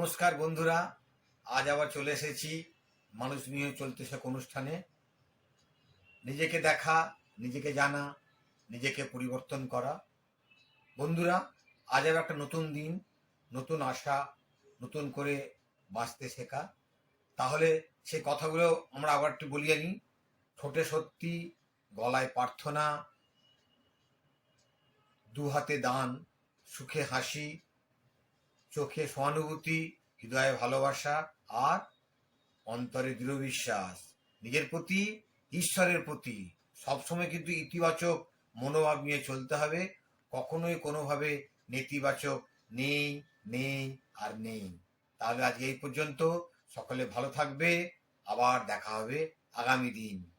নমস্কার বন্ধুরা, আজ আবার চলে এসেছি মানুষ নিয়ে চলতে শেখ অনুষ্ঠানে। নিজেকে দেখা, নিজেকে জানা, নিজেকে পরিবর্তন করা। বন্ধুরা, আজ আবার একটা নতুন দিন, নতুন আশা, নতুন করে বাঁচতে শেখা। তাহলে সে কথাগুলো আমরা আবার একটু বলিয়ে নিই। ঠোঁটে সত্যি, গলায় প্রার্থনা, দু হাতে দান, সুখে হাসি, চোখে সহানুভূতি, হৃদয়ে ভালোবাসা, আর অন্তরে দৃঢ় বিশ্বাস। নিজের প্রতি, ঈশ্বরের প্রতি সবসময় কিন্তু ইতিবাচক মনোভাব নিয়ে চলতে হবে। কখনোই কোনোভাবে নেতিবাচক নেই, নেই আর নেই। তাহলে আজকে এই পর্যন্ত। সকলে ভালো থাকবে। আবার দেখা হবে আগামী দিন।